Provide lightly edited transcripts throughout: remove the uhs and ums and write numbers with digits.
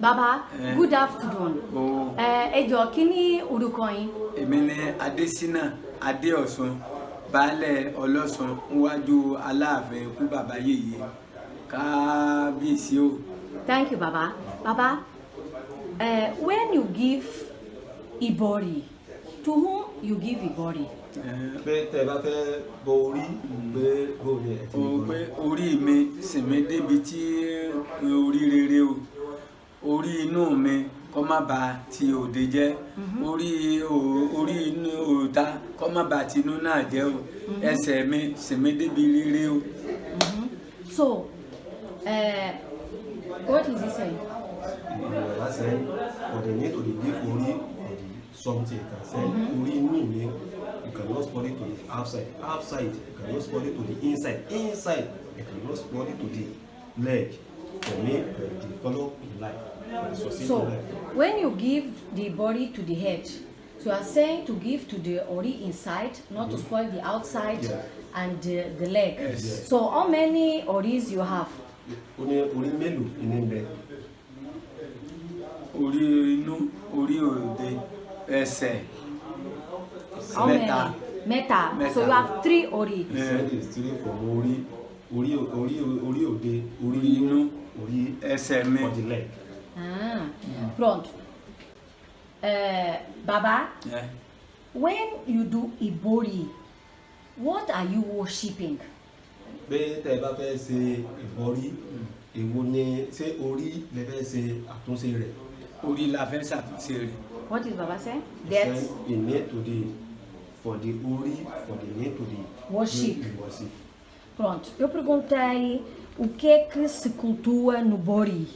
Baba, good afternoon. Ejo, kini orúkọ yín? Èmi ni Adesina Ade Osun, Baale Olosun, níwájú Alaafin kú bàbá yèyé. Kábíyèsí o. Thank you, Baba. Baba, when you give Ibori, to whom you give Ibori? Pé tẹ́ bá fẹ́ bọ orí pé bó ni ẹ ti bọ. Pé orí mi sì mi débi tí orí rere o. Orí inú mi kó má bà ti òde jẹ́. Orí inú òòta kó má bà ti inú náà jẹ́ o. Ẹsẹ̀ mi sì mi débi rere o. So, what is he saying? That's saying for the need to give orí for the something you can say orí inú mi you cannot spoil it to the outside. Outside you cannot spoil it to the inside. Inside you cannot spoil it to the leg. For me, the follow in life. So, when you give the body to the head, so you are saying to give to the ori inside, not to spoil the outside and the leg. Yes. So, how many oris you have? Orí mélòó ni ń bẹ? Orí inú, orí òde, ẹsẹ̀ How mẹ́ta. Meta. So you have 3 ori. He said it's three from orí òde, orí inú, orí Ẹsẹ̀ mi. for the leg. Pronto. Baba, Yeah. when you do Ibori, what are you worshipping? Pé tẹ́ bá fẹ́ ṣe ìbọrí èwo ni ṣé orí lẹ fẹ́ ṣe àtúnṣe rẹ̀? Orí la fẹ́ ṣàtúnṣe rẹ̀. What is Baba saying? He said the need to the for the orí for the need to the Worship. worship. Pronto, eu perguntei o que é que se cultua no Bori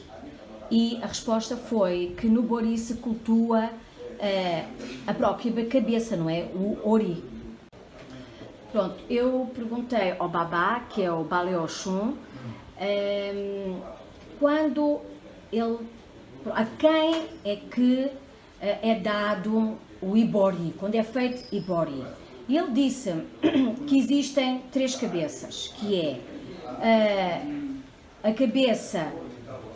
e a resposta foi que no Bori se cultua a própria cabeça, não é? O Ori. Pronto, eu perguntei ao Babá, que é o Baale Olosun, quando ele, a quem é que é dado o Ibori, quando é feito Ibori. E ele disse que existem 3 cabeças, que é a cabeça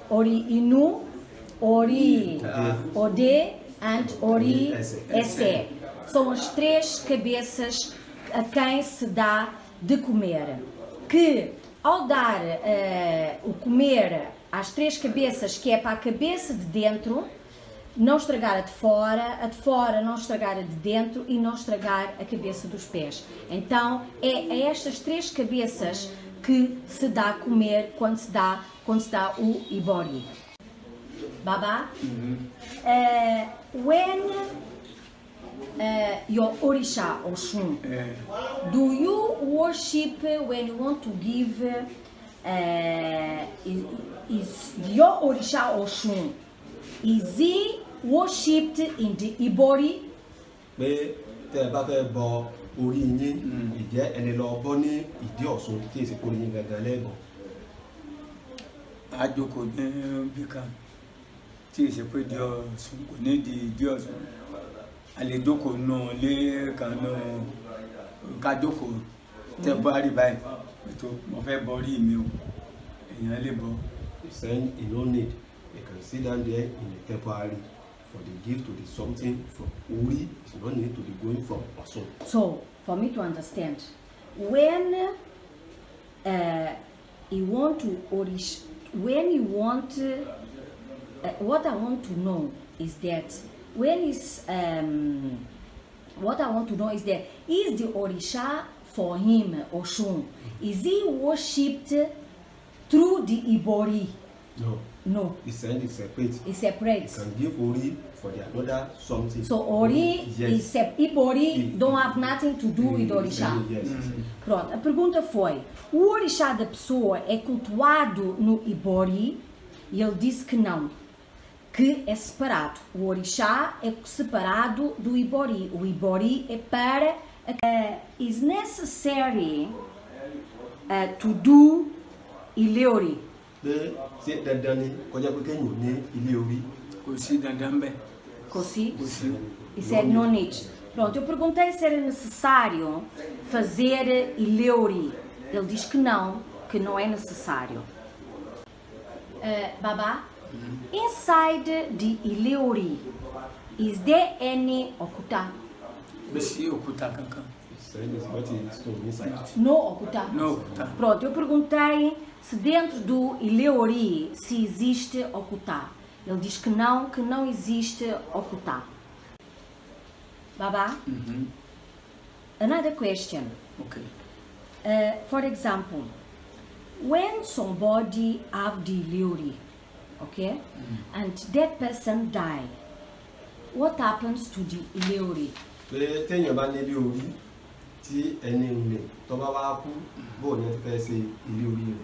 Ori Inu, Ori Ode and Ori Esse. São as 3 cabeças a quem se dá de comer. Que ao dar o comer às 3 cabeças, que é para a cabeça de dentro, não estragar a de fora não estragar a de dentro e não estragar a cabeça dos pés. Então é a estas 3 cabeças que se dá a comer quando se dá o Ibori. Baba, when your Orisa Osun, do you worship when you want to give is your Orisa Osun, is he worshipped in the Ibori? Pé tẹ́ bá fẹ́ bọ orí yín ìjẹ́ ẹni lọ bọ́ ní ìdí Ọ̀ṣun tí èsì kò yín gangan lẹ́bọ̀. A jókòó ní bí kan tí èsì pé di Ọ̀ṣun kò ní di ìdí Ọ̀ṣun. A lè jókòó nù lé kan nù ká jókòó tẹ bá rí báyìí. Ètò mo fẹ́ bọ orí mi o. Èèyàn lè bọ. He said he no need. You can sit down there in a temporary for the gift to the something from Ori. It's no need to be going from Osun. So, for me to understand, when you want to Orish, when you want, what I want to know is that when is what I want to know is that is the Orisha for him Osun? Is he worshipped through the Ibori? No. No. He said it's separate. It's separate. You can give Ori for the another something. So Ori yes. Ibori don't have nothing to do with Orisha. Yes. Pronto, a pergunta foi: o Orixá da pessoa é cultuado no Ibori? E ele disse que não, que é separado. O Orixá é separado do Ibori. O Ibori é para. Is necessary to do Ile Ori. Pé ṣé dandan ni kọjá pé kéèyàn ní ilé orí. Kò sí dandan bẹ́ẹ̀. Così? Kò sí. He said no need. Pronto, eu perguntei se era necessário fazer Ile Ori. Ele diz que não é necessário. Babá, Inside the Ile Ori, is there any okuta? Besi okuta kankan. No okuta? No okuta. Pronto, eu perguntei se dentro do Ile Ori se existe okuta. Ele diz que não existe okuta. Baba? Another question. Okay. For example, when somebody have the Ile Ori, okay, and that person die, what happens to the Ile Ori? Pé téèyàn bá ní ilé orí tí ẹni rẹ̀ tó bá wá kú bó ni ẹ ti fẹ́ ṣe ilé orí rẹ̀.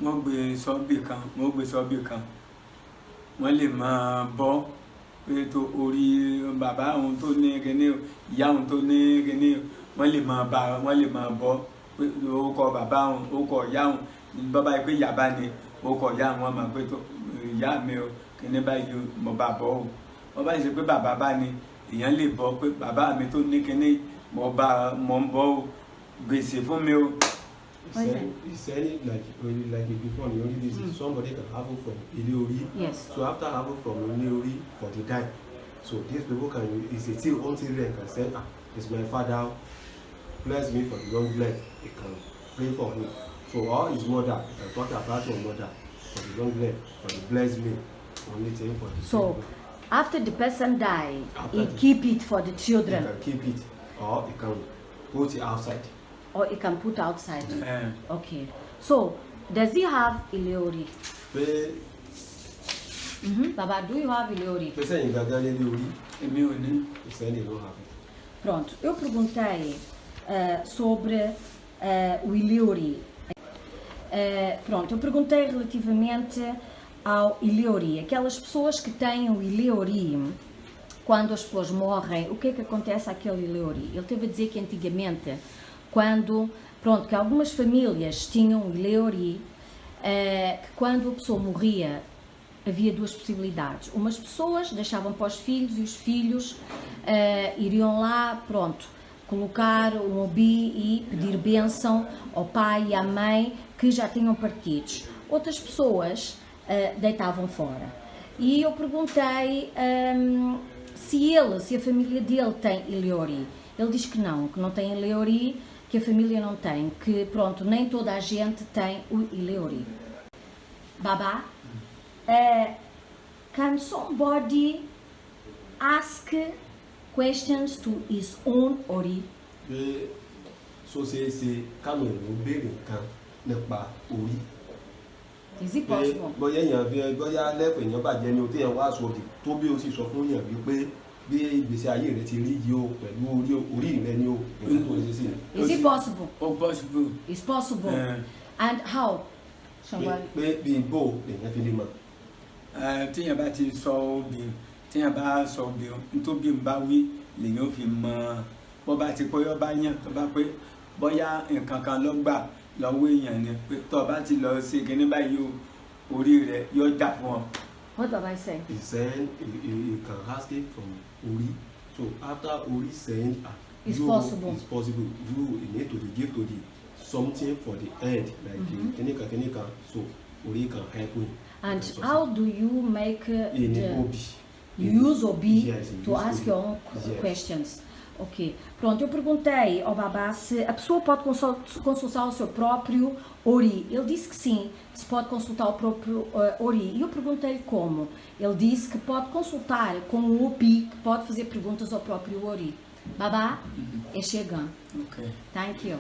Wọ́n gbé sọ́bì kan wọ́n lè máa bọ́ pé tó orí bàbá òun tó ní kíní ìyá òun tó ní kíní wọ́n lè máa bọ́ pé orúkọ bàbá òun orúkọ ìyá òun bàbá yìí pé ìyá bá ní orúkọ ìyá òun wọ́n máa pé tó ìyá mi o kíní báyìí mo bá bọ́ o wọ́n bá ṣe pé bàbá bá ní èèyàn lè bọ́ pé bàbá mi tó ní kíní mo ń bọ́ o gbèsè fún mi o. He said it like before. The only this somebody can have it from Ile Ori. Yes. So after having from Ile Ori for the die, so these people can is a till until they can say, it's my father, bless me for the long life. He can pray for him. So or his mother, he can talk about your mother for the long life, for the bless me, only thing for the. So after the person die, he keep it for the children. He can keep it, or he can put it outside. Or he can put outside. Yeah. Okay. So, does he have Ile Ori? Baba, do you have Ile Ori? Pé sẹ́yìn gangan ní Ile Ori. Èmi ò ní. He said he don't have it. Pronto, eu perguntei sobre o Ile Ori. Pronto, eu perguntei relativamente ao Ile Ori. Aquelas pessoas que têm o Ile Ori, quando as pessoas morrem, o que é que acontece àquele Ile Ori? Ele teve a dizer que antigamente, que algumas famílias tinham o Ile Ori, que quando a pessoa morria, havia duas possibilidades. Umas pessoas deixavam para os filhos e os filhos iriam lá, colocar um obi e pedir bênção ao pai e à mãe que já tinham partidos. Outras pessoas deitavam fora. E eu perguntei se a família dele tem Ile Ori. Ele diz que não tem Ile Ori, que a família não tem, que nem toda a gente tem o Ile Ori. Baba, can somebody ask questions to his own Ori? Pé so ṣe káwọn èèyàn béèrè nǹkan nípa orí. Is it possible? Pé bóyá èèyàn fi bóyá lẹ́fẹ̀ẹ́ èèyàn bàjẹ́ ni o téèyàn wá sọ òdì tó bí o sì sọ fún èèyàn wípé bí ìgbésí ayé rẹ ti rí yìí o pẹ̀lú orí rẹ ni o èyí tó lè ṣe sí. Is it possible? Oh, possible. It's possible. And how? Pé bí igbó lèèyàn fi lè mọ̀. Téèyàn bá ti sọ obì téèyàn bá sọ obì nítorí ń bá wí lèèyàn ò fi mọ̀ bó bá ti pé ó bá yàn tó bá pé bóyá nǹkan kan ló gbà lọ́wọ́ èèyàn ni pé tó bá ti lọ sí kíní báyìí o orí rẹ yóò jà fún ọ. What have I said? He said he can ask it from Ori. So after Ori said, it's possible. It's possible. You need to give to the something for the end, like kenika. So Ori can help you. And how do you make Obi. You use Obi Yes, to ask your own questions? Ok. Pronto, eu perguntei ao Babá se a pessoa pode consultar o seu próprio Ori. Ele disse que sim, se pode consultar o próprio Ori. E eu perguntei-lhe como. Ele disse que pode consultar com o Obi, que pode fazer perguntas ao próprio Ori. Babá, é chegando. Okay. Thank you.